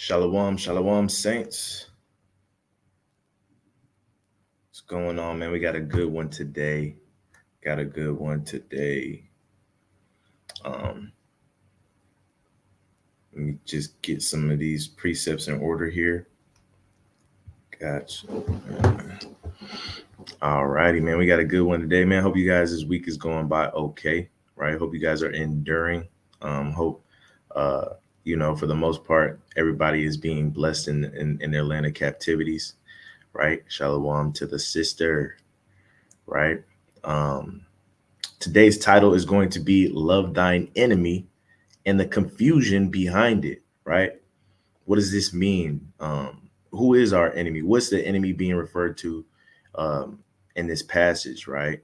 Shalom, shalom, saints. What's going on, man? We got a good one today. Got a good one today. Um, Let me just get some of these precepts in order here. Gotcha. All righty, man. We got a good one today, man. Hope you guys this week is going by okay, right? Hope you guys are enduring. Hope uh, for the most part, everybody is being blessed in their land of captivities, right? Shalom to the sister, right? Um, Today's title is going to be Love Thine Enemy and the confusion behind it, right? What does this mean? Who is our enemy? What's the enemy being referred to um, in this passage, right?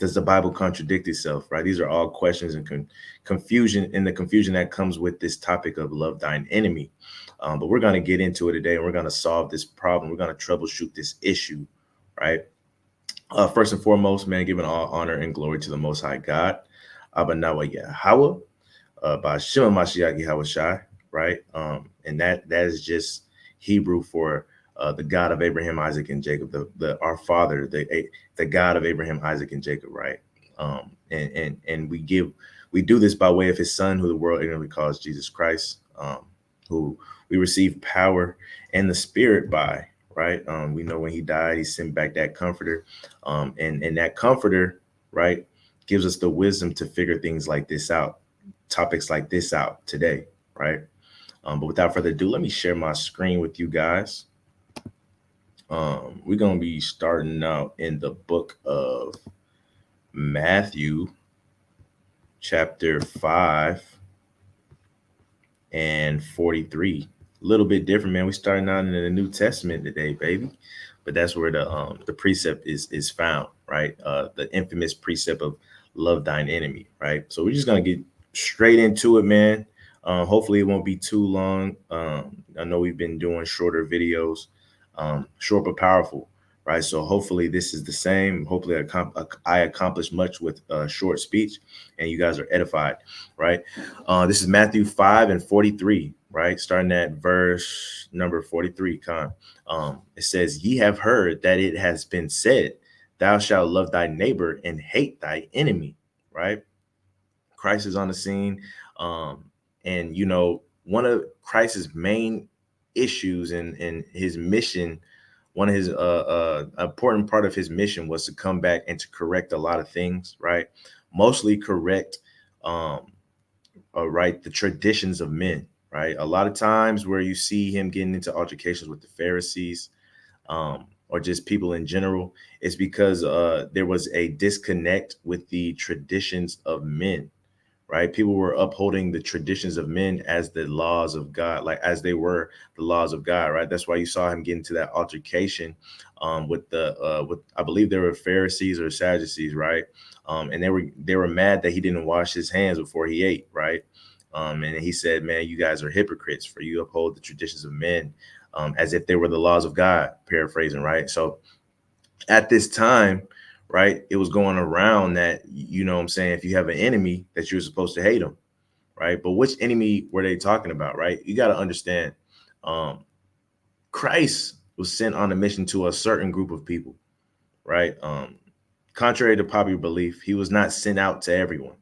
Does the Bible contradict itself, right? These are all questions and confusion and the confusion that comes with this topic of love thine enemy. But we're going to get into it today and we're going to solve this problem. We're going to troubleshoot this issue, right? First and foremost, man, giving all honor and glory to the Most High God, Abba Nawa Yahweh, by Shema Mashiach Yahweh Shai, right? And that is just Hebrew for the God of Abraham, Isaac, and Jacob, the our Father, the God of Abraham, Isaac, and Jacob, right? And we do this by way of His Son, who the world ignorantly calls Jesus Christ, who we receive power and the Spirit by, right? We know when He died, He sent back that Comforter, and that Comforter, right, gives us the wisdom to figure things like this out, topics like this out today, right? But without further ado, let me share my screen with you guys. We're going to be starting out in the book of Matthew, chapter 5 and 43. A little bit different, man. We're starting out in the New Testament today, baby. But that's where the precept is found, right? The infamous precept of love thine enemy, right? So we're just gonna get straight into it, man. Hopefully it won't be too long. I know we've been doing shorter videos, short but powerful, right? So hopefully this is the same. Hopefully I accomplished much with short speech, and you guys are edified, right? This is Matthew 5 and 43, right? Starting at verse number 43. It says, "Ye have heard that it has been said, Thou shalt love thy neighbor and hate thy enemy," right? Christ is on the scene. And one of Christ's main issues in his mission, one of his important part of his mission was to come back and to correct a lot of things, right? Mostly correct um right, the traditions of men, right? A lot of times where you see him getting into altercations with the Pharisees, or just people in general, is because there was a disconnect with the traditions of men, right? People were upholding the traditions of men as the laws of God, like as they were the laws of God, right? That's why you saw him get into that altercation with I believe they were Pharisees or Sadducees, right? And they were mad that he didn't wash his hands before he ate, right? And he said, "Man, you guys are hypocrites, for you uphold the traditions of men as if they were the laws of God," paraphrasing, right? So at this time, right, it was going around that, what I'm saying, if you have an enemy, that you're supposed to hate him, right? But which enemy were they talking about, right? You got to understand, um, Christ was sent on a mission to a certain group of people, right? Contrary to popular belief, he was not sent out to everyone.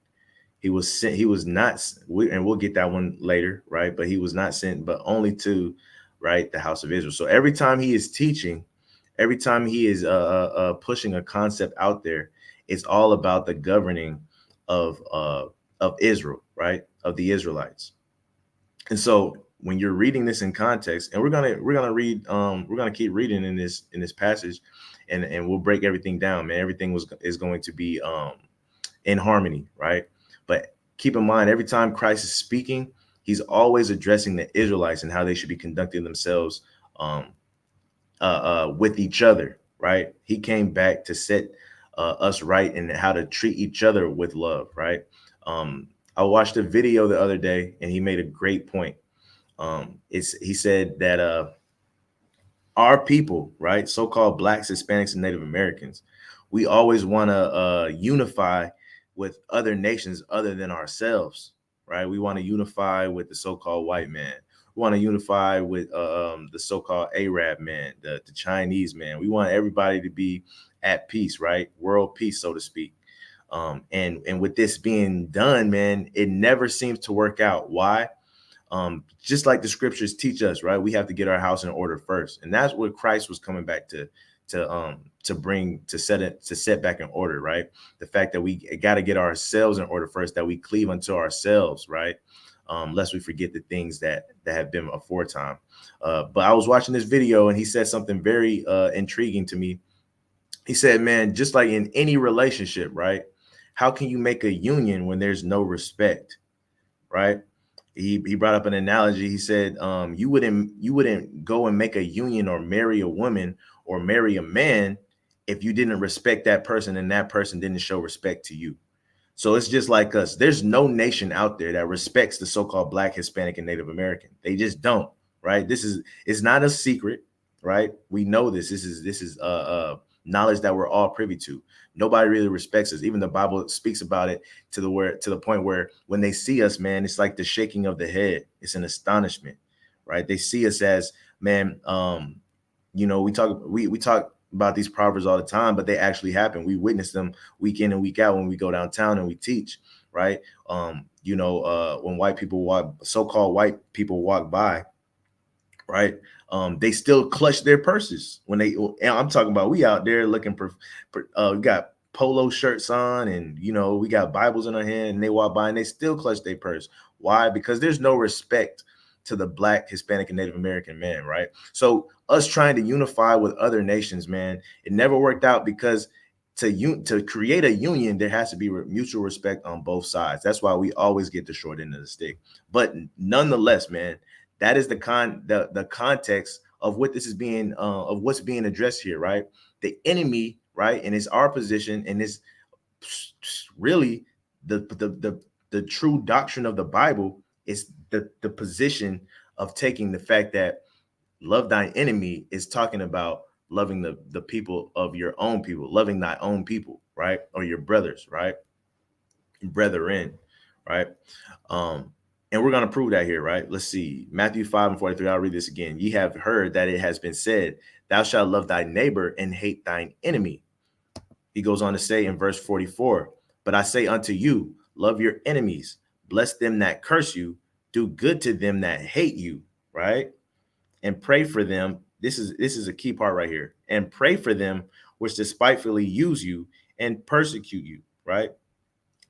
He was sent, he was not, and we'll get that one later, right? But he was not sent, but only to, right, the house of Israel. So every time he is teaching, every time he is pushing a concept out there, it's all about the governing of Israel, right, of the Israelites. And so when you're reading this in context, and we're gonna read, we're gonna keep reading in this passage, and we'll break everything down, man. Everything is going to be in harmony, right? But keep in mind, every time Christ is speaking, he's always addressing the Israelites and how they should be conducting themselves um, with each other, right? He came back to set us right and how to treat each other with love, right? I watched a video the other day, and he made a great point. He said that our people, right, so-called blacks, Hispanics, and Native Americans, we always want to unify with other nations other than ourselves, right? We want to unify with the so-called white man. We want to unify with the so-called Arab man, the Chinese man. We want everybody to be at peace, right? World peace, so to speak. And with this being done, man, it never seems to work out. Why? Just like the scriptures teach us, right? We have to get our house in order first, and that's what Christ was coming back to bring, to set back in order, right? The fact that we got to get ourselves in order first, that we cleave unto ourselves, right? Lest we forget the things that have been aforetime. But I was watching this video, and he said something very intriguing to me. He said, man, just like in any relationship, right? How can you make a union when there's no respect, right? He brought up an analogy. He said, you wouldn't go and make a union or marry a woman or marry a man if you didn't respect that person and that person didn't show respect to you. So it's just like us. There's no nation out there that respects the so-called Black, Hispanic, and Native American. They just don't, right? It's not a secret, right? We know this. This is knowledge that we're all privy to. Nobody really respects us. Even the Bible speaks about it to the point where when they see us, man, it's like the shaking of the head. It's an astonishment, right? They see us as, man, we talk about these proverbs all the time, but they actually happen. We witness them week in and week out when we go downtown and we teach, right? When white people so-called white people walk by, right? They still clutch their purses when I'm talking about, we out there looking we got polo shirts on, and we got Bibles in our hand, and they walk by and they still clutch their purse. Why? Because there's no respect to the Black, Hispanic, and Native American man, right? So us trying to unify with other nations, man, it never worked out, because to create a union, there has to be mutual respect on both sides. That's why we always get the short end of the stick. But nonetheless, man, that is the context of what this is being of what's being addressed here, right? The enemy, right, and it's our position, and it's really the true doctrine of the Bible is the position of taking the fact that love thine enemy is talking about loving the people of your own people, loving thy own people, right? Or your brothers, right? Brethren, right? And we're going to prove that here, right? Let's see. Matthew 5:43. I'll read this again. Ye have heard that it has been said, thou shalt love thy neighbor and hate thine enemy. He goes on to say in verse 44, but I say unto you, love your enemies, bless them that curse you, do good to them that hate you, right? And pray for them. This is a key part right here. And pray for them which despitefully use you and persecute you, right?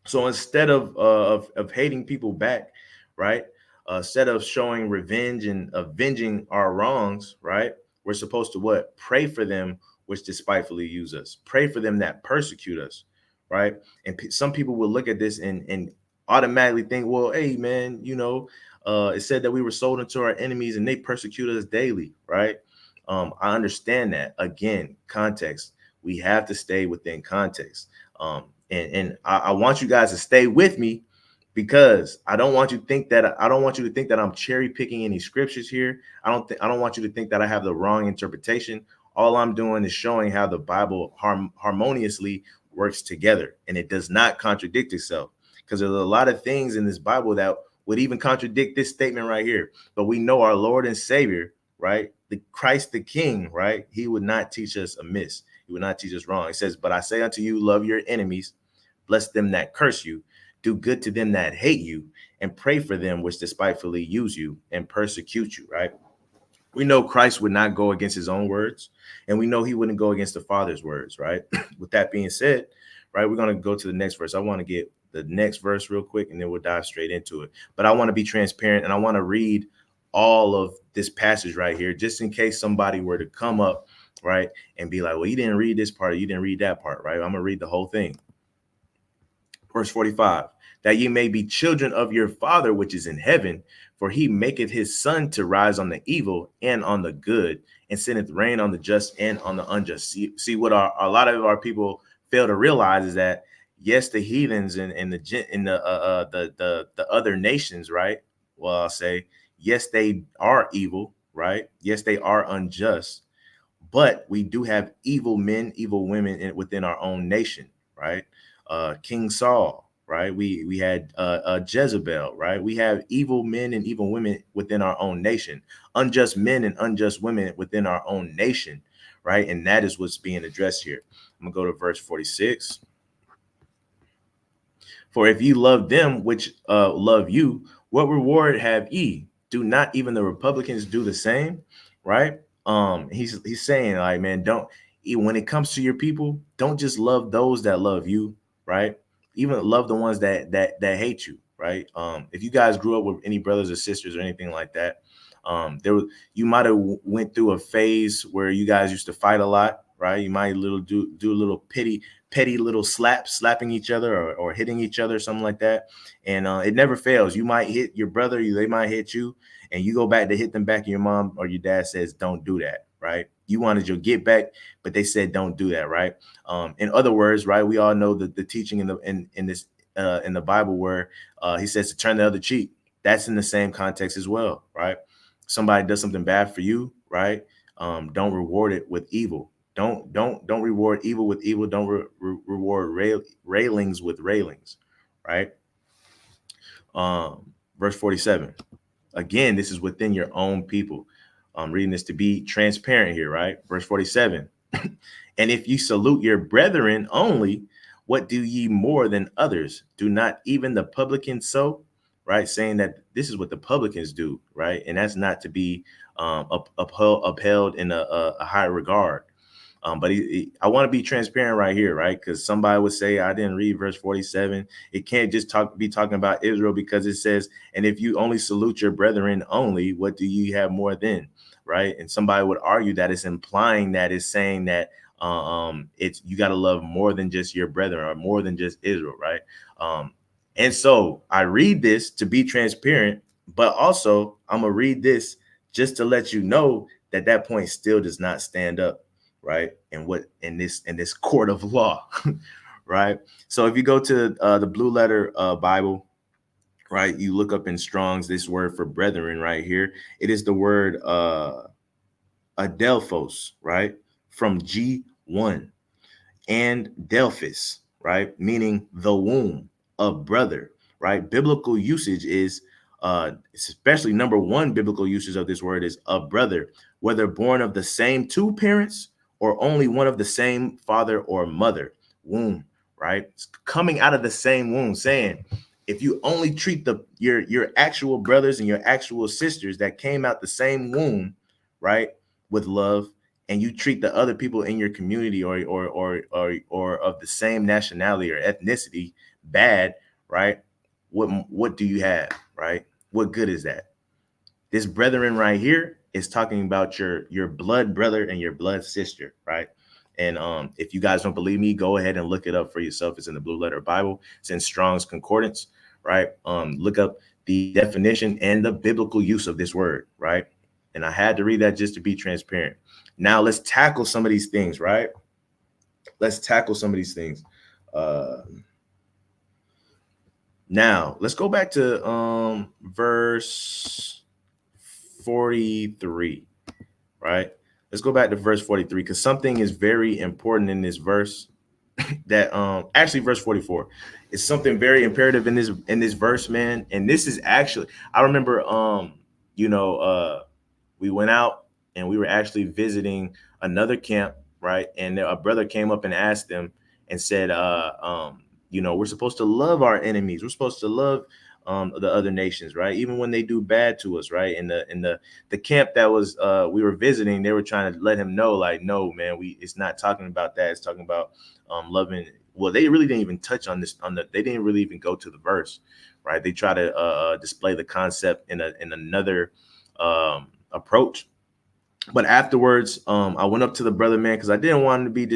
So instead of hating people back, right? Instead of showing revenge and avenging our wrongs, right? We're supposed to what? Pray for them which despitefully use us. Pray for them that persecute us, right? And some people will look at this and automatically think, well, hey, man, it said that we were sold into our enemies and they persecute us daily, right? I understand that. Again, context. We have to stay within context. And I want you guys to stay with me, because I don't want you to think that I'm cherry picking any scriptures here. I don't want you to think that I have the wrong interpretation. All I'm doing is showing how the Bible harmoniously works together, and it does not contradict itself, because there's a lot of things in this Bible that would even contradict this statement right here. But we know our Lord and Savior, right? The Christ the King, right? He would not teach us amiss. He would not teach us wrong. It says, but I say unto you, love your enemies, bless them that curse you, do good to them that hate you, and pray for them which despitefully use you and persecute you, right? We know Christ would not go against his own words, and we know he wouldn't go against the Father's words, right? With that being said, right, we're going to go to the next verse. I want to get the next verse real quick, and then we'll dive straight into it. But I want to be transparent, and I want to read all of this passage right here, just in case somebody were to come up, right, and be like, well, you didn't read this part, or you didn't read that part, right? I'm going to read the whole thing. Verse 45, that ye may be children of your Father which is in heaven, for he maketh his sun to rise on the evil and on the good, and sendeth rain on the just and on the unjust. See what a lot of our people fail to realize is that, yes, the heathens and the other nations, right? Well, I'll say, yes, they are evil, right? Yes, they are unjust, but we do have evil men, evil women within our own nation, right? King Saul, right? We had Jezebel, right? We have evil men and evil women within our own nation, unjust men and unjust women within our own nation, right? And that is what's being addressed here. I'm gonna go to verse 46. For if ye love them which love you, what reward have ye? Do not even the Republicans do the same? Right? He's saying, like, man, don't, when it comes to your people, don't just love those that love you, right? Even love the ones that hate you, right? If you guys grew up with any brothers or sisters or anything like that, there was, you might have went through a phase where you guys used to fight a lot, right? You might do a little petty little slapping each other, or hitting each other, something like that. And it never fails. You might hit your brother, they might hit you, and you go back to hit them back, and your mom or your dad says, don't do that, right? You wanted your get back, but they said, don't do that, right? In other words, right, we all know that the teaching in this in the Bible where he says to turn the other cheek. That's in the same context as well, right? Somebody does something bad for you, right? Don't reward it with evil. Don't reward evil with evil. Don't reward railings with railings, right? Verse 47. Again, this is within your own people. I'm reading this to be transparent here, right? Verse 47. And if you salute your brethren only, what do ye more than others? Do not even the publicans so? Right? Saying that this is what the publicans do, right? And that's not to be upheld in a high regard. But I want to be transparent right here, right? Because somebody would say, I didn't read verse 47. It can't just be talking about Israel, because it says, and if you only salute your brethren only, what do you have more than? Right? And somebody would argue that it's implying that it's saying that it's, you got to love more than just your brethren, or more than just Israel, right? And so I read this to be transparent, but also I'm gonna read this just to let you know that that point still does not stand up, right? And what in this court of law, right? So if you go to the Blue Letter Bible, right, you look up in Strong's this word for brethren right here. It is the word adelphos, right, from G1, and Delphis, right, meaning the womb of brother, right? Biblical usage is, especially number one biblical usage of this word is a brother, whether born of the same two parents or only one of the same father or mother, womb, right? It's coming out of the same womb, saying, if you only treat your actual brothers and your actual sisters that came out the same womb, right, with love, and you treat the other people in your community or of the same nationality or ethnicity bad, right? What do you have, right? What good is that? This brethren right here is talking about your blood brother and your blood sister, right? And if you guys don't believe me, go ahead and look it up for yourself. It's in the Blue Letter Bible. It's in Strong's Concordance, right? Look up the definition and the biblical use of this word, right? And I had to read that just to be transparent. Now let's tackle some of these things, right? Let's tackle some of these things. Now let's go back to verse 43, right? Let's go back to verse 43, because something is very important in this verse that actually verse 44 is something very imperative in this verse, man. And this is actually, I remember we went out and we were actually visiting another camp, right? And a brother came up and asked them and said, we're supposed to love our enemies. We're supposed to love the other nations, right? Even when they do bad to us, right? In the camp that was we were visiting, they were trying to let him know, like, no, man, it's not talking about that. It's talking about loving. Well, they really didn't even touch on this. They didn't really even go to the verse, right? They try to display the concept in another approach. But afterwards, I went up to the brother, man, because I didn't want him to be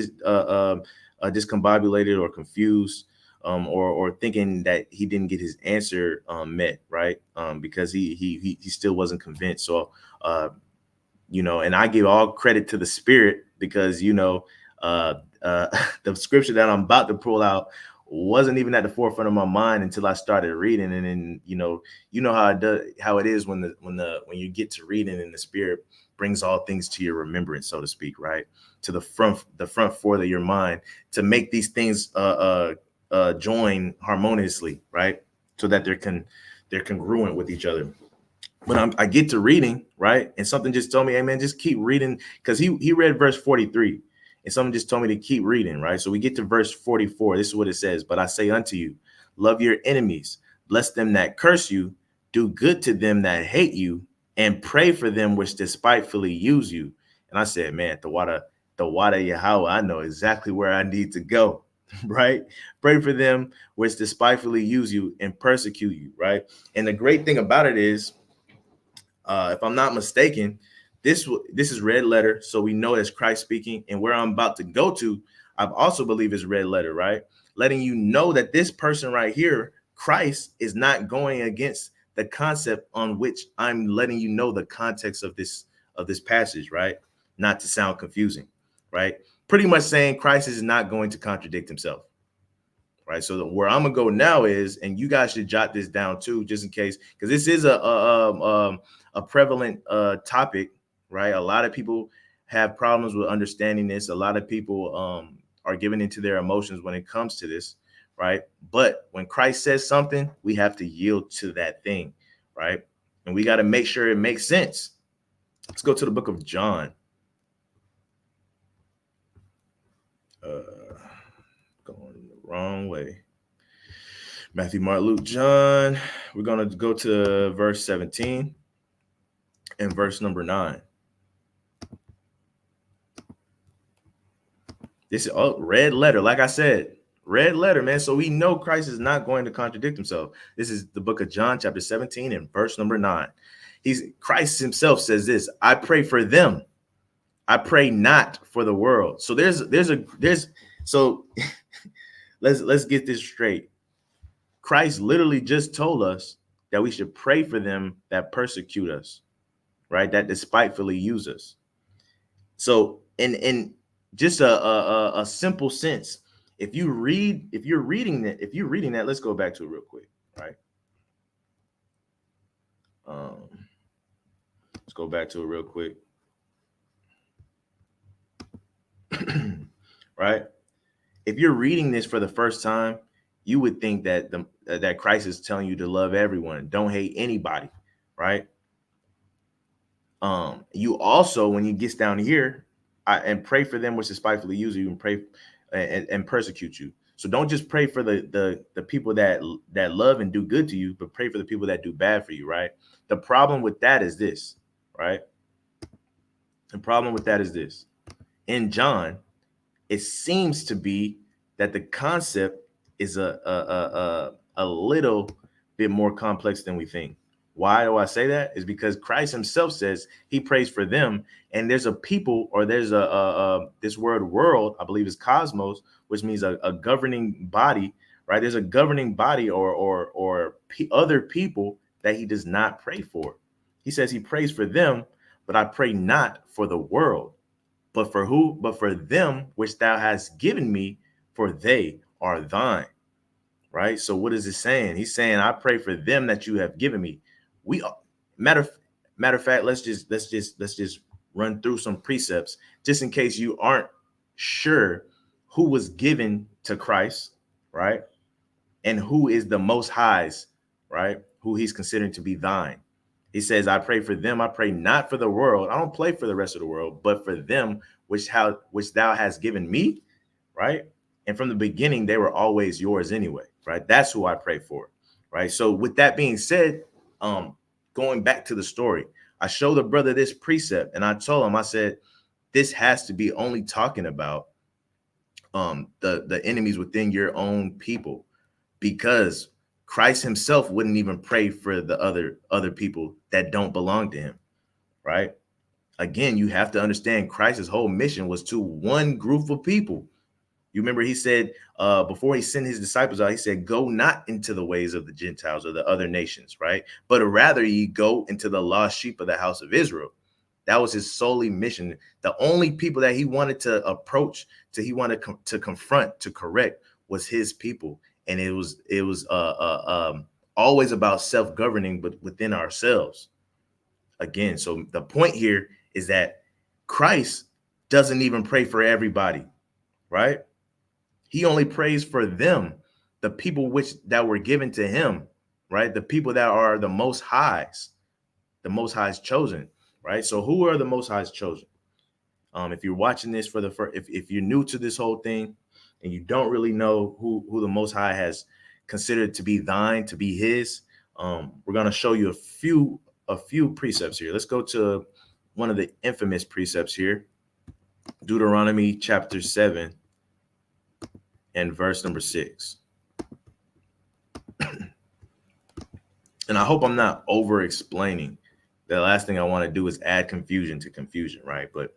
discombobulated or confused, or thinking that he didn't get his answer met, right? Because he still wasn't convinced. So, and I give all credit to the Spirit, because the scripture that I'm about to pull out wasn't even at the forefront of my mind until I started reading. And then how it is when you get to reading and the Spirit brings all things to your remembrance, so to speak, right? To the front forth of your mind, to make these things join harmoniously, right? So that they're congruent with each other. When I get to reading, right, and something just told me, hey man, just keep reading, because he read verse 43, and something just told me to keep reading, right? So we get to verse 44. This is what it says: "But I say unto you, love your enemies, bless them that curse you, do good to them that hate you, and pray for them which despitefully use you." And I said, man, the water Yahweh, I know exactly where I need to go, right? Pray for them which despitefully use you and persecute you, right? And the great thing about it is, if I'm not mistaken, this is red letter, so we know it's Christ speaking. And where I'm about to go to, I also believe is red letter, right? Letting you know that this person right here, Christ, is not going against the concept on which I'm letting you know the context of this passage, right? Not to sound confusing, right? Pretty much saying Christ is not going to contradict himself, right? So where I'm gonna go now is, and you guys should jot this down too, just in case, because this is a prevalent topic, right? A lot of people have problems with understanding this. A lot of people are giving into their emotions when it comes to this, right? But when Christ says something, we have to yield to that thing, right? And we got to make sure it makes sense. Let's go to the book of John. Going the wrong way. Matthew, Mark, Luke, John. We're going to go to verse 17 and verse number 9. This is red letter. Like I said, red letter, man. So we know Christ is not going to contradict himself. This is the book of John, chapter 17 and verse number 9. Christ himself says this: "I pray for them. I pray not for the world." So so let's get this straight. Christ literally just told us that we should pray for them that persecute us, right? That despitefully use us. So in just a simple sense, if you're reading that, let's go back to it real quick, right? Let's go back to it real quick. Right? If you're reading this for the first time, you would think that that Christ is telling you to love everyone, don't hate anybody, right? You also, when you get down here, and pray for them which despitefully use you and pray and persecute you. So don't just pray for the people that love and do good to you, but pray for the people that do bad for you, right? The problem with that is this, right? The problem with that is this. In John, it seems to be that the concept is a little bit more complex than we think. Why do I say that? Is because Christ himself says he prays for them, and there's a people, or there's this word world, I believe is cosmos, which means a governing body, right? There's a governing body or other people that he does not pray for. He says he prays for them, but I pray not for the world. But for who? But for them which thou hast given me, for they are thine. Right? So what is it saying? He's saying, I pray for them that you have given me. We matter of fact, let's just run through some precepts just in case you aren't sure who was given to Christ, right? And who is the most high's, right? Who he's considering to be thine. He says, I pray for them. I pray not for the world. I don't pray for the rest of the world, but for them which thou hast given me, right? And from the beginning, they were always yours anyway, right? That's who I pray for, right? So with that being said, going back to the story, I showed the brother this precept, and I told him, I said, this has to be only talking about the enemies within your own people, because Christ himself wouldn't even pray for the other people that don't belong to him, right? Again, you have to understand Christ's whole mission was to one group of people. You remember he said before he sent his disciples out, he said, go not into the ways of the Gentiles or the other nations, right? But rather ye go into the lost sheep of the house of Israel. That was his solely mission. The only people that he wanted to approach, he wanted to confront, to correct, was his people. And it was always about self-governing, but within ourselves. Again, so the point here is that Christ doesn't even pray for everybody, right? He only prays for them the people that were given to him, right? The people that are the Most High's chosen, right? So who are the Most High's chosen? If you're watching this for the first, if you're new to this whole thing and you don't really know who the Most High has considered to be thine, to be his, we're going to show you a few precepts here. Let's go to one of the infamous precepts here, Deuteronomy chapter 7 and verse number 6. And I hope I'm not over explaining. The last thing I want to do is add confusion to confusion, right? But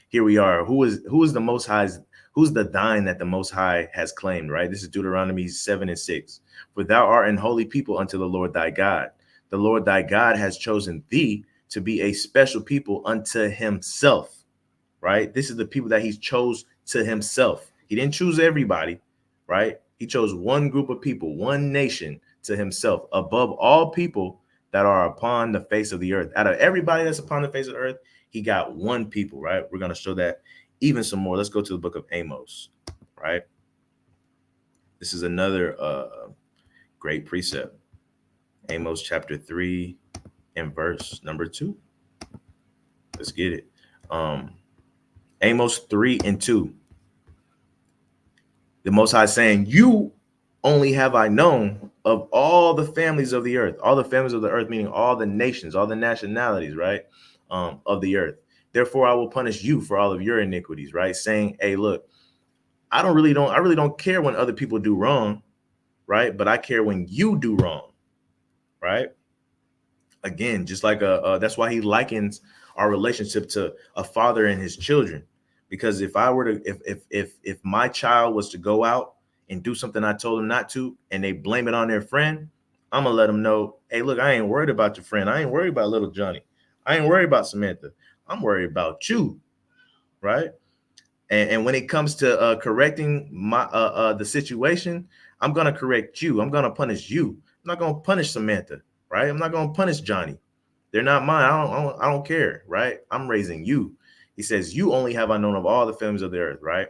here we are. Who is the Most High's? Who's the thine that the Most High has claimed, right? This is Deuteronomy 7 and 6. For thou art an holy people unto the Lord thy God. The Lord thy God has chosen thee to be a special people unto himself, right? This is the people that he chose to himself. He didn't choose everybody, right? He chose one group of people, one nation to himself above all people that are upon the face of the earth. Out of everybody that's upon the face of the earth, he got one people, right? We're going to show that even some more. Let's go to the book of Amos, right? This is another great precept. Amos chapter 3 and verse number 2. Let's get it. Amos 3 and 2. The Most High saying, you only have I known of all the families of the earth, all the families of the earth, meaning all the nations, all the nationalities, right, of the earth. Therefore, I will punish you for all of your iniquities, right? Saying, hey, look, I really don't care when other people do wrong, right? But I care when you do wrong, right? Again, just like that's why he likens our relationship to a father and his children. Because if I were to, if my child was to go out and do something I told him not to, and they blame it on their friend, I'm gonna let them know, hey, look, I ain't worried about your friend. I ain't worried about little Johnny. I ain't worried about Samantha. I'm worried about you, right? And when it comes to correcting my the situation, I'm gonna correct you. I'm gonna punish you. I'm not gonna punish Samantha, right? I'm not gonna punish Johnny. They're not mine. I don't care, right? I'm raising you. He says, you only have I known of all the families of the earth, right?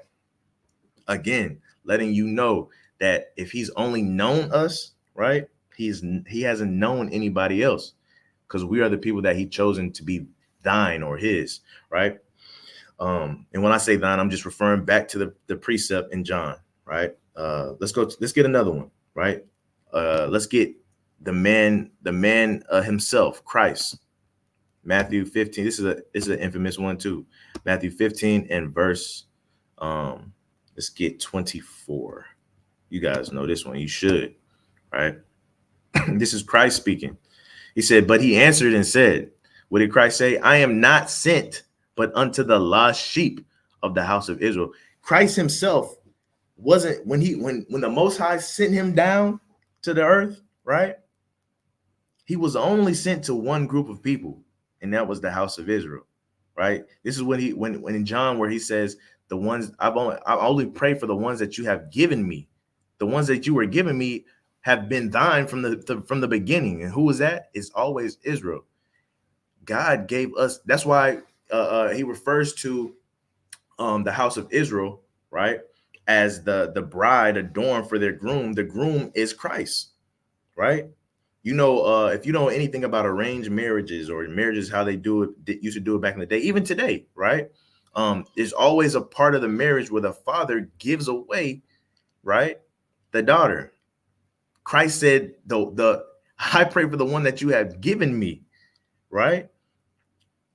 Again, letting you know that if he's only known us, right, he hasn't known anybody else, because we are the people that he chosen to be thine or his, right? And when I say thine, I'm just referring back to the precept in John, right? Let's get another one, right? Let's get the man himself, Christ. Matthew 15. This is an infamous one too. Matthew 15 and verse let's get 24. You guys know this one. You should, right? This is Christ speaking. He said, but he answered and said, what did Christ say? I am not sent but unto the lost sheep of the house of Israel. Christ himself wasn't, when the Most High sent him down to the earth, right? He was only sent to one group of people, and that was the house of Israel, right? This is when in John, where he says, the ones I only pray for the ones that you have given me. The ones that you were giving me have been thine from the beginning. And who was that? It's always Israel. God gave us, that's why he refers to the house of Israel, right, as the bride adorned for their groom. The groom is Christ, right? You know, if you know anything about arranged marriages or marriages, how they do it, used to do it back in the day, even today, right? There's always a part of the marriage where the father gives away, right, the daughter. Christ said, I pray for the one that you have given me, right?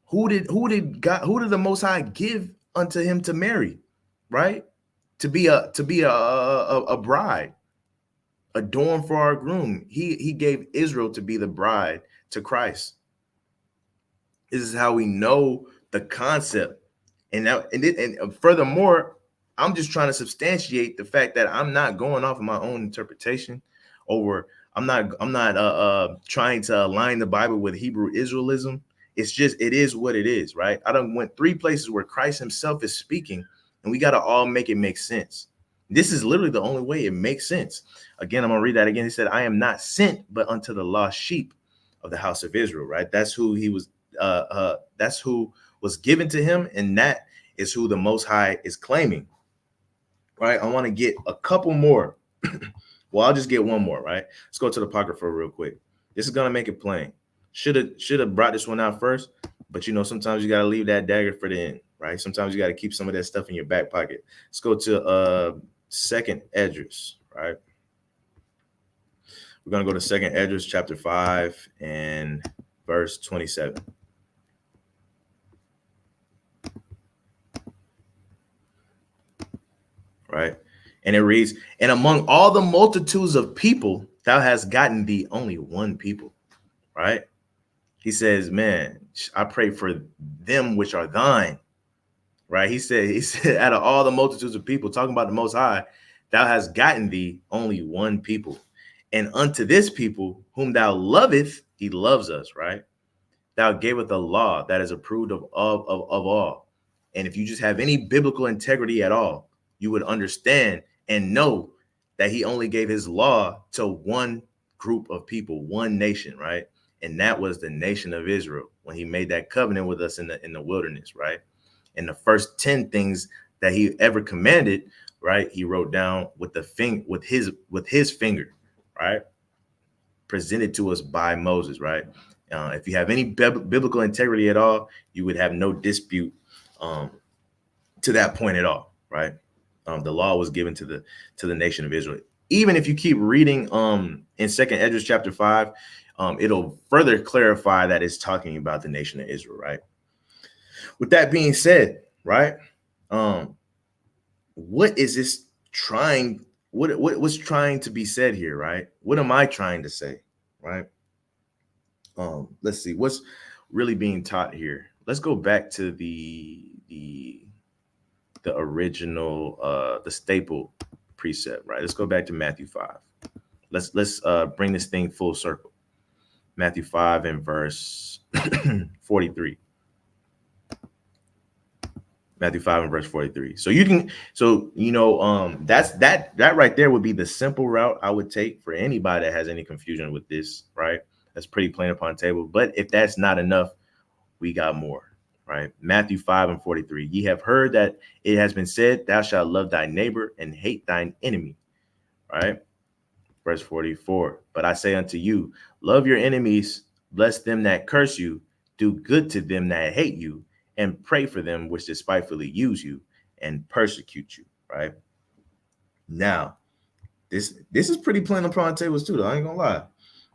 Who did the Most High give unto him to marry, right? To be a bride, adorned for our groom. He gave Israel to be the bride to Christ. This is how we know the concept. And furthermore, I'm just trying to substantiate the fact that I'm not going off of my own interpretation, or I'm not trying to align the Bible with Hebrew Israelism. It's just, it is what it is, right? I done went 3 places where Christ himself is speaking, and we got to all make it make sense. This is literally the only way it makes sense. Again, I'm going to read that again. He said, I am not sent but unto the lost sheep of the house of Israel, right? That's who he was, that's who was given to him, and that is who the Most High is claiming, right? I want to get a couple more Well, I'll just get one more, right? Let's go to the Apocrypha real quick. This is gonna make it plain. Should have brought this one out first, but sometimes you gotta leave that dagger for the end, right? Sometimes you gotta keep some of that stuff in your back pocket. Let's go to Second Esdras, right? We're gonna go to Second Esdras chapter 5 and verse 27. Right? And it reads, and among all the multitudes of people, thou hast gotten thee only one people. Right? He says, man, I pray for them which are thine. Right? He said, out of all the multitudes of people, talking about the Most High, thou hast gotten thee only one people. And unto this people whom thou loveth, he loves us, right? Thou gavest a law that is approved of all. And if you just have any biblical integrity at all, you would understand and know that he only gave his law to one group of people, one nation, right? And that was the nation of Israel when he made that covenant with us in the wilderness, right? And the first 10 things that he ever commanded, right? He wrote down with his finger, right? Presented to us by Moses, right? If you have any biblical integrity at all, you would have no dispute to that point at all, right? The law was given to the nation of Israel. Even if you keep reading in Second Esdras chapter 5, it'll further clarify that it's talking about the nation of Israel, right? With that being said, right, what is this trying? What's trying to be said here, right? What am I trying to say, right? Let's see what's really being taught here. Let's go back to the original the staple precept, right? Let's go back to Matthew 5. Let's bring this thing full circle. Matthew 5 and verse 43. Matthew 5 and verse 43. So that's that right there would be the simple route I would take for anybody that has any confusion with this, right? That's pretty plain upon table. But if that's not enough, we got more, right? Matthew 5 and 43. Ye have heard that it has been said, thou shalt love thy neighbor and hate thine enemy, right? Verse 44. But I say unto you, love your enemies, bless them that curse you, do good to them that hate you, and pray for them which despitefully use you and persecute you, right? Now, this is pretty plain upon tables too, though. I ain't gonna lie.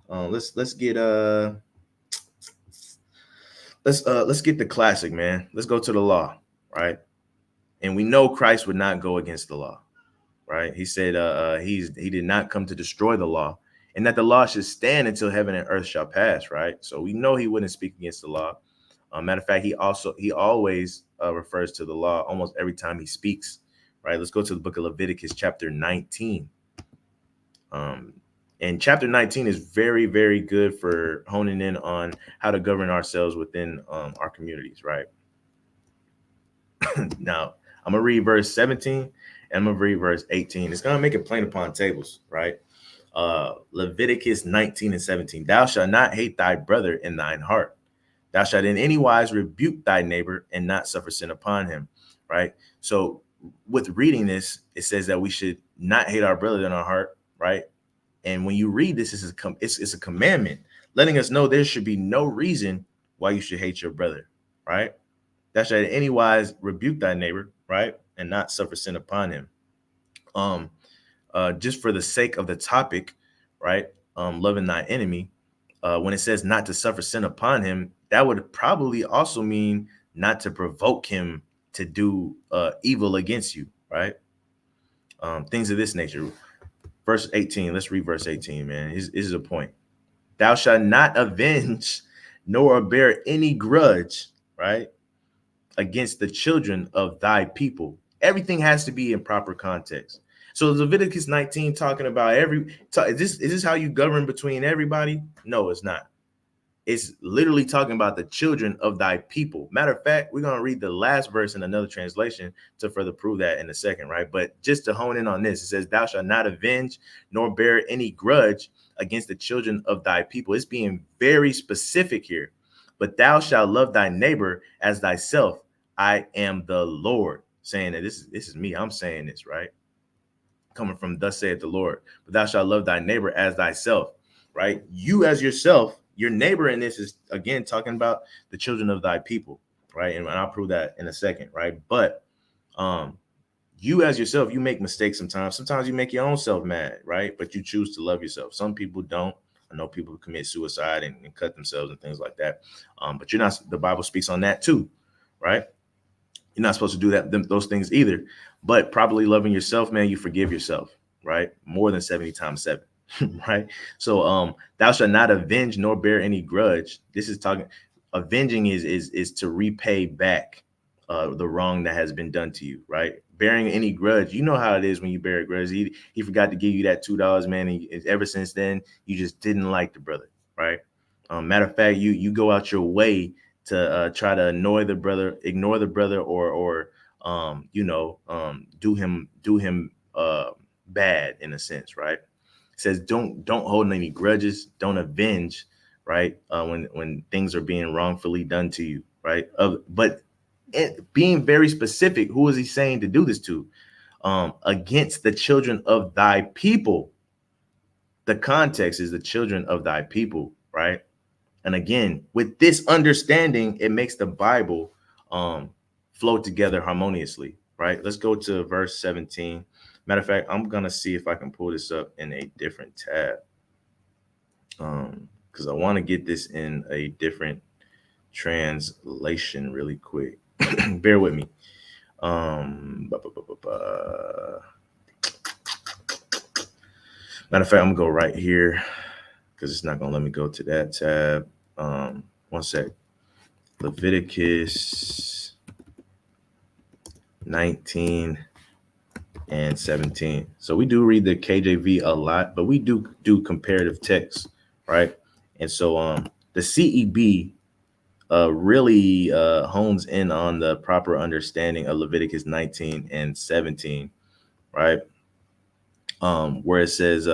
Let's get the classic, man. Let's go to the law, right? And we know Christ would not go against the law, right? He said he did not come to destroy the law, and that the law should stand until heaven and earth shall pass, right? So we know he wouldn't speak against the law. Matter of fact, he always refers to the law almost every time he speaks, right? Let's go to the book of Leviticus chapter 19. And chapter 19 is very, very good for honing in on how to govern ourselves within our communities, right? Now, I'm going to read verse 17 and I'm going to read verse 18. It's going to make it plain upon tables, right? Leviticus 19 and 17. Thou shalt not hate thy brother in thine heart. Thou shalt in any wise rebuke thy neighbor and not suffer sin upon him, right? So with reading this, it says that we should not hate our brother in our heart, right? And when you read this, it's a commandment letting us know there should be no reason why you should hate your brother, right? Thou shalt in any wise rebuke thy neighbor, right? And not suffer sin upon him. Just for the sake of the topic, right? Loving thy enemy. When it says not to suffer sin upon him, that would probably also mean not to provoke him to do evil against you, right? Things of this nature. Verse 18, let's read verse 18, man. This is a point. Thou shalt not avenge nor bear any grudge, right, against the children of thy people. Everything has to be in proper context. So Leviticus 19 talking about is this how you govern between everybody? No, it's not. It's literally talking about the children of thy people. Matter of fact, we're going to read the last verse in another translation to further prove that in a second, right? But just to hone in on this, it says, thou shalt not avenge nor bear any grudge against the children of thy people. It's being very specific here. But thou shalt love thy neighbor as thyself. I am the Lord. Saying that this is me. I'm saying this, right? coming from thus saith the Lord. But thou shalt love thy neighbor as thyself, right? You as yourself, your neighbor in this is, again, talking about the children of thy people, right? And I'll prove that in a second, right? But you as yourself, you make mistakes sometimes. Sometimes you make your own self mad, right? But you choose to love yourself. Some people don't. I know people who commit suicide and cut themselves and things like that. But you're not, the Bible speaks on that too, right? You're not supposed to do those things either. But properly loving yourself, man, you forgive yourself, right? More than 70 times 7, right? So thou shalt not avenge nor bear any grudge. This is talking, avenging is to repay back the wrong that has been done to you, right? Bearing any grudge, you know how it is when you bear a grudge. He forgot to give you that $2, man, and ever since then you just didn't like the brother, right? Matter of fact, you go out your way to try to annoy the brother, ignore the brother, or do him bad in a sense, right? It says don't hold any grudges, don't avenge, right? When things are being wrongfully done to you, right? But being very specific, who is he saying to do this to? Against the children of thy people. The context is the children of thy people, right? And again, with this understanding, it makes the Bible flow together harmoniously, right? Let's go to verse 17. Matter of fact, I'm gonna see if I can pull this up in a different tab, because I want to get this in a different translation really quick. Bear with me. Matter of fact, I'm gonna go right here because it's not gonna let me go to that tab. One sec. Leviticus 19 and 17. So we do read the KJV a lot, but we do comparative text, right? And so the CEB really hones in on the proper understanding of Leviticus 19 and 17, right? Where it says,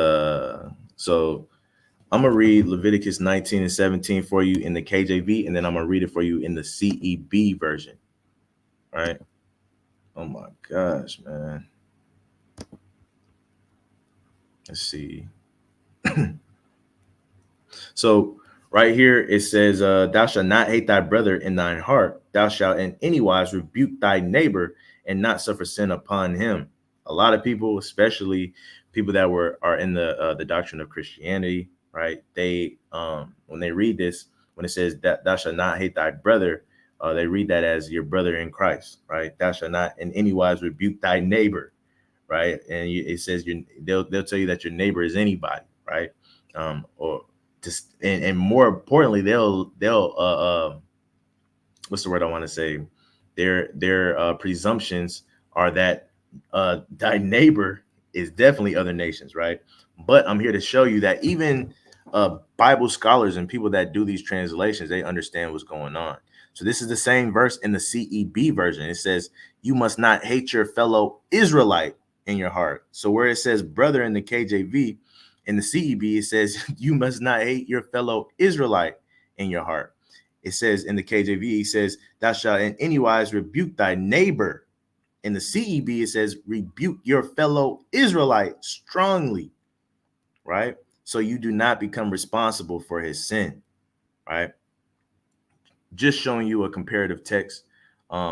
so I'm going to read Leviticus 19 and 17 for you in the KJV, and then I'm going to read it for you in the CEB version, right? Oh my gosh, man. Let's see. So right here it says, thou shalt not hate thy brother in thine heart. Thou shalt in any wise rebuke thy neighbor and not suffer sin upon him. A lot of people, especially people that are in the doctrine of Christianity, right? They when they read this, when it says that thou shalt not hate thy brother, they read that as your brother in Christ, right? Thou shalt not in any wise rebuke thy neighbor, right? And it says they'll tell you that your neighbor is anybody, right? Or just and more importantly, they'll what's the word I want to say? Their presumptions are that thy neighbor is definitely other nations, right? But I'm here to show you that even Bible scholars and people that do these translations, they understand what's going on. So this is the same verse in the CEB version. It says, you must not hate your fellow Israelite in your heart. So where it says brother in the KJV, in the CEB, it says, you must not hate your fellow Israelite in your heart. It says in the KJV, it says, thou shalt in any wise rebuke thy neighbor. In the CEB, it says, rebuke your fellow Israelite strongly, right? So you do not become responsible for his sin, right? Just showing you a comparative text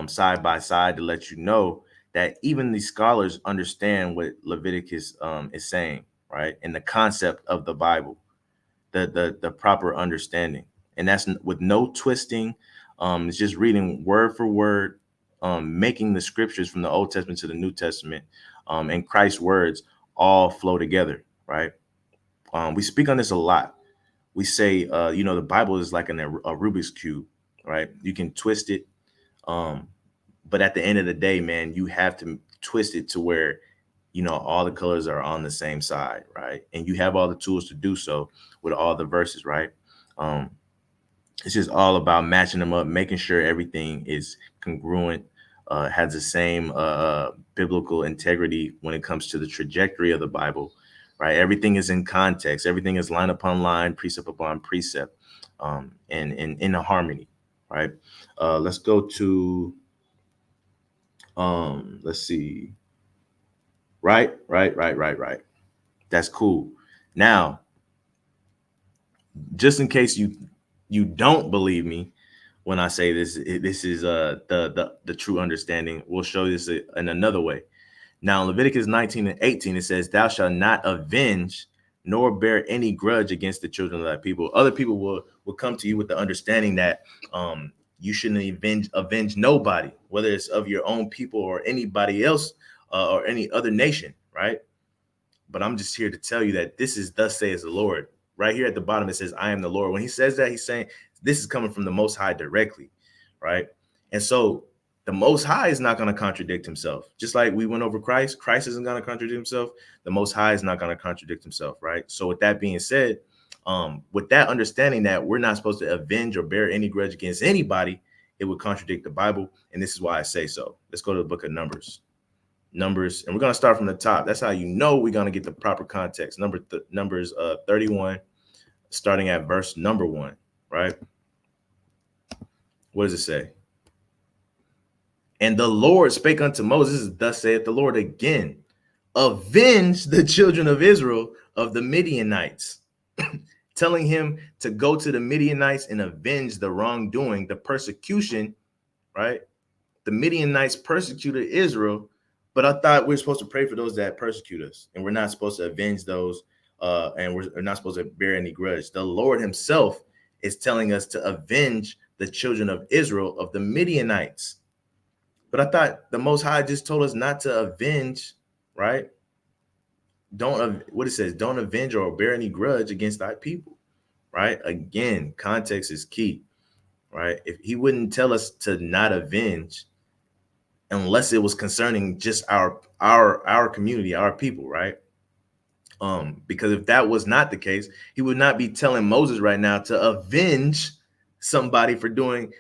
side by side to let you know that even these scholars understand what Leviticus is saying, right? And the concept of the Bible, the proper understanding. And that's with no twisting. It's just reading word for word, making the scriptures from the Old Testament to the New Testament and Christ's words all flow together, right? We speak on this a lot. We say, the Bible is like a Rubik's Cube, right? You can twist it. But at the end of the day, man, you have to twist it to where, all the colors are on the same side, right? And you have all the tools to do so with all the verses, right? It's just all about matching them up, making sure everything is congruent, has the same biblical integrity when it comes to the trajectory of the Bible, right? Everything is in context. Everything is line upon line, precept upon precept, and in a harmony, right? Let's go to, let's see. Right, right, right, right, right. That's cool. Now, just in case you don't believe me when I say this, this is the true understanding. We'll show this in another way. Now, in Leviticus 19 and 18, it says, "Thou shalt not avenge nor bear any grudge against the children of thy people." Other people will come to you with the understanding that you shouldn't avenge nobody, whether it's of your own people or anybody else or any other nation, right? But I'm just here to tell you that this is thus says the Lord. Right here at the bottom, it says, "I am the Lord." When he says that, he's saying this is coming from the Most High directly, right? And so the Most High is not going to contradict himself. Just like we went over Christ, Christ isn't going to contradict himself. The Most High is not going to contradict himself, right? So with that being said, with that understanding that we're not supposed to avenge or bear any grudge against anybody, it would contradict the Bible. And this is why I say so. Let's go to the book of Numbers, and we're going to start from the top. That's how you know we're going to get the proper context. Numbers 31, starting at verse number 1, right? What does it say? "And the Lord spake unto Moses, thus saith the Lord again, avenge the children of Israel of the Midianites," telling him to go to the Midianites and avenge the wrongdoing, the persecution, right? The Midianites persecuted Israel, but I thought we were supposed to pray for those that persecute us, and we're not supposed to avenge those, and we're not supposed to bear any grudge. The Lord himself is telling us to avenge the children of Israel of the Midianites. But I thought the Most High just told us not to avenge, right? What it says, don't avenge or bear any grudge against thy people, right? Again, context is key, right? If he wouldn't tell us to not avenge, unless it was concerning just our community, our people, right? Because if that was not the case, he would not be telling Moses right now to avenge somebody for doing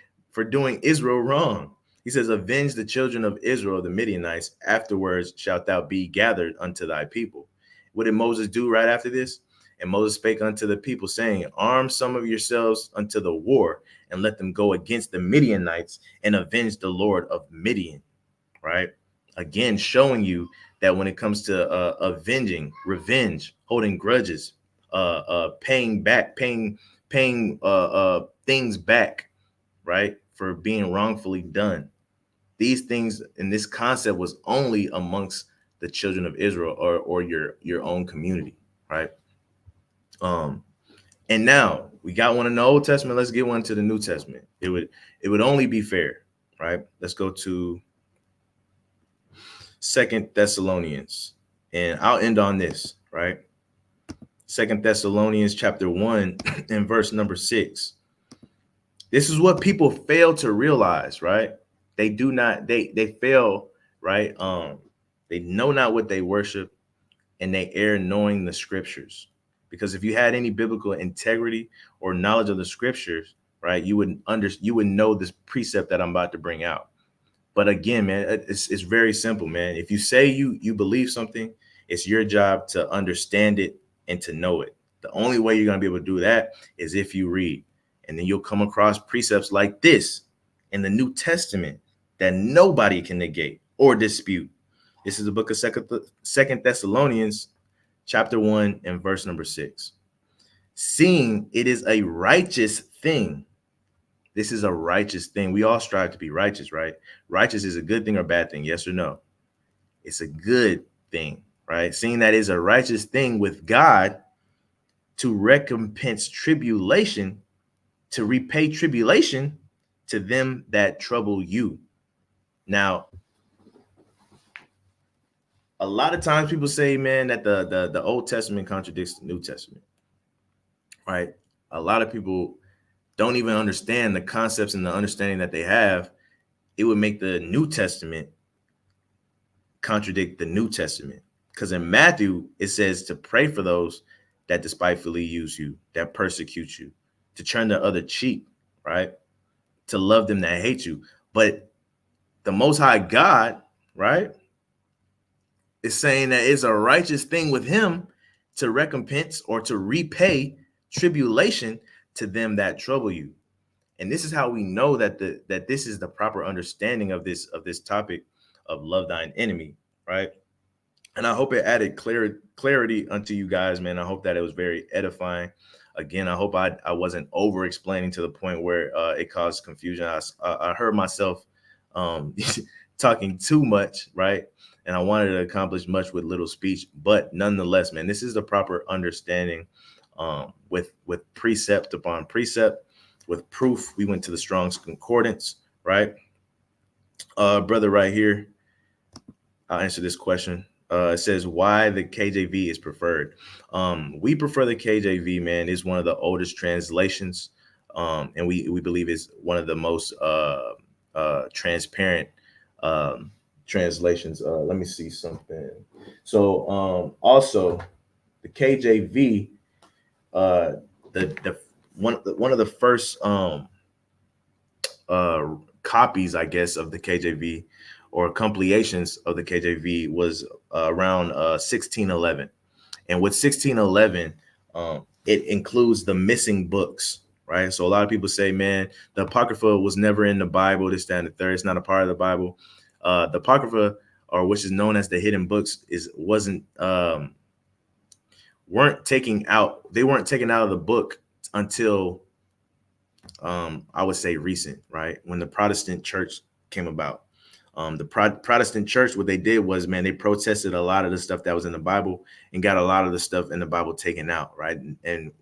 Israel wrong. He says, "Avenge the children of Israel, the Midianites. Afterwards shalt thou be gathered unto thy people." What did Moses do right after this? "And Moses spake unto the people, saying, Arm some of yourselves unto the war, and let them go against the Midianites and avenge the Lord of Midian." Right? Again, showing you that when it comes to avenging, revenge, holding grudges, paying things back, right, for being wrongfully done. These things and this concept was only amongst the children of Israel or your own community, right? And now we got one in the Old Testament. Let's get one to the New Testament. It would only be fair, right? Let's go to Second Thessalonians, and I'll end on this, right? Second Thessalonians chapter 1 and verse number 6. This is what people fail to realize, right? They do not, they fail, right? They know not what they worship, and they err knowing the scriptures. Because if you had any biblical integrity or knowledge of the scriptures, right, you would know this precept that I'm about to bring out. But again, man, it's very simple, man. If you say you believe something, it's your job to understand it and to know it. The only way you're going to be able to do that is if you read. And then you'll come across precepts like this in the New Testament that nobody can negate or dispute. This is the book of Second Thessalonians chapter 1 and verse number 6. "Seeing it is a righteous thing." This is a righteous thing. We all strive to be righteous, right? Righteous is a good thing or bad thing, yes or no? It's a good thing, right? "Seeing that is a righteous thing with God to recompense tribulation, to repay tribulation to them that trouble you." Now, a lot of times people say, man, that the Old Testament contradicts the New Testament, right? A lot of people don't even understand the concepts and the understanding that they have. It would make the New Testament contradict the New Testament. Because in Matthew, it says to pray for those that despitefully use you, that persecute you, to turn the other cheek, right? To love them that hate you. But the Most High God, right, is saying that it's a righteous thing with him to recompense or to repay tribulation to them that trouble you. And this is how we know that that this is the proper understanding of this topic of love thine enemy, right? And I hope it added clarity unto you guys, man. I hope that it was very edifying. Again, I hope I wasn't over explaining to the point where it caused confusion. I heard myself talking too much, right? And I wanted to accomplish much with little speech, but nonetheless, man, this is the proper understanding, with precept upon precept, with proof. We went to the Strong's Concordance, right? Brother, right here, I'll answer this question. It says why the KJV is preferred. We prefer the KJV, man. It's one of the oldest translations, and we believe it's one of the most transparent translations. Let me see something. So also the KJV, the one of the first copies, I guess, of the KJV, or compilations of the KJV, was around 1611. And with 1611, it includes the missing books, right? So a lot of people say, man, the Apocrypha was never in the Bible, this, that, and the third. It's not a part of the Bible. The Apocrypha, or which is known as the hidden books, weren't taken out of the book until I would say recent, right? When the Protestant church came about. The Protestant church, what they did was, man, they protested a lot of the stuff that was in the Bible and got a lot of the stuff in the Bible taken out, right? And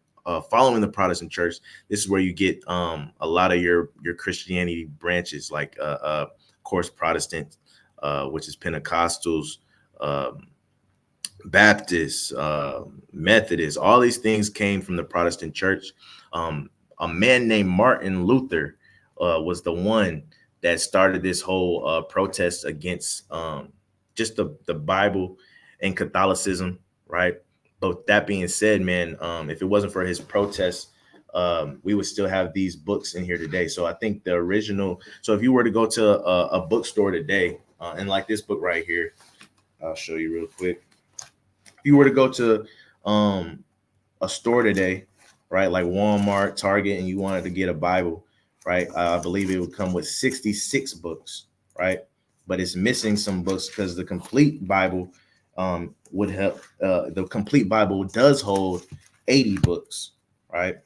following the Protestant church, this is where you get a lot of your Christianity branches, like of course Protestant, which is Pentecostals, Baptists, Methodists. All these things came from the Protestant church. A man named Martin Luther was the one that started this whole protest against just the Bible and Catholicism, right? But that being said, man, if it wasn't for his protests, we would still have these books in here today. So I think the original. So if you were to go to a bookstore today, and like this book right here, I'll show you real quick. If you were to go to a store today, right, like Walmart, Target, and you wanted to get a Bible, right, I believe it would come with 66 books, right? But it's missing some books because the complete Bible would help. The complete Bible does hold 80 books, right?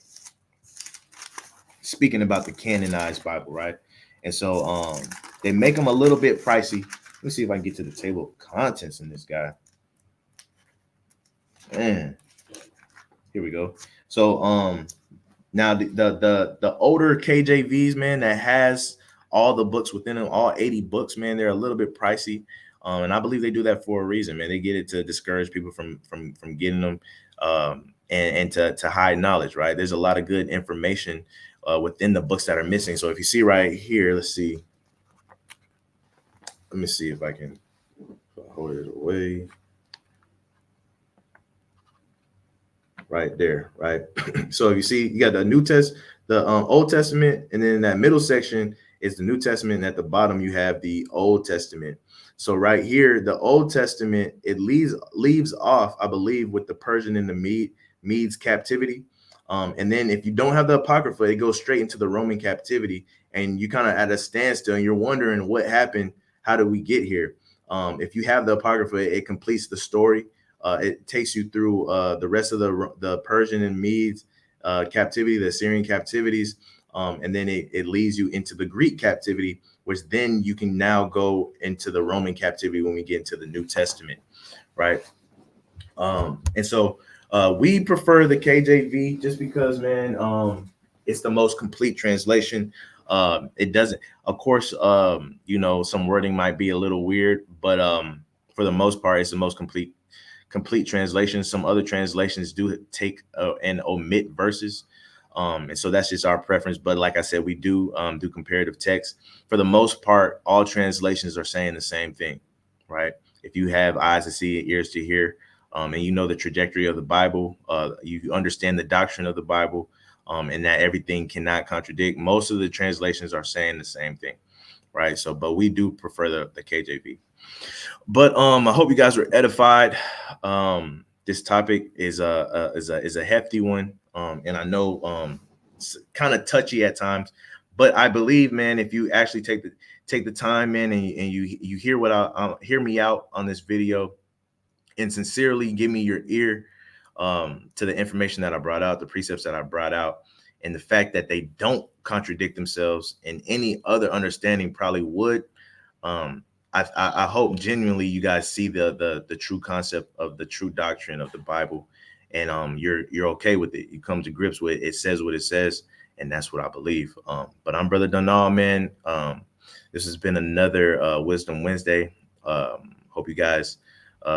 Speaking about the canonized Bible, right? And so they make them a little bit pricey. Let me see if I can get to the table of contents in this guy. Man, here we go. So now the older KJVs, man, that has all the books within them, all 80 books, man, they're a little bit pricey. And I believe they do that for a reason, man. They get it to discourage people from getting them, and to hide knowledge, right? There's a lot of good information within the books that are missing. So if you see right here, let's see. Let me see if I can hold it away. Right there, right? So if you see, you got the Old Testament, and then in that middle section is the New Testament, and at the bottom you have the Old Testament. So right here, the Old Testament, it leaves off, I believe, with the Persian and the Medes captivity. And then if you don't have the Apocrypha, it goes straight into the Roman captivity, and you kind of at a standstill, and you're wondering what happened, how did we get here? If you have the Apocrypha, it completes the story. It takes you through the rest of the Persian and Medes captivity, the Assyrian captivities, and then it leads you into the Greek captivity, which then you can now go into the Roman captivity when we get into the New Testament, right? And so we prefer the KJV just because, man, it's the most complete translation. It doesn't, of course, some wording might be a little weird, but for the most part, it's the most complete translation. Some other translations do take and omit verses, and so that's just our preference. But like I said, we do comparative text. For the most part, all translations are saying the same thing, right? If you have eyes to see, ears to hear, and you know the trajectory of the Bible, you understand the doctrine of the Bible, and that everything cannot contradict. Most of the translations are saying the same thing, right? So, but we do prefer the KJV. But I hope you guys were edified. This topic is a hefty one, and I know it's kind of touchy at times. But I believe, man, if you actually take the time, man, and you hear hear me out on this video, and sincerely give me your ear to the information that I brought out, the precepts that I brought out, and the fact that they don't contradict themselves, and any other understanding probably would. I hope genuinely you guys see the true concept of the true doctrine of the Bible, and you're okay with it. You come to grips with it. It says what it says, and that's what I believe. But I'm Brother Donal, man. This has been another Wisdom Wednesday. Hope you guys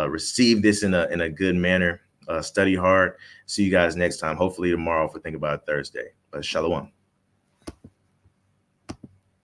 receive this in a good manner. Study hard. See you guys next time. Hopefully tomorrow for Think About It Thursday. Shalom.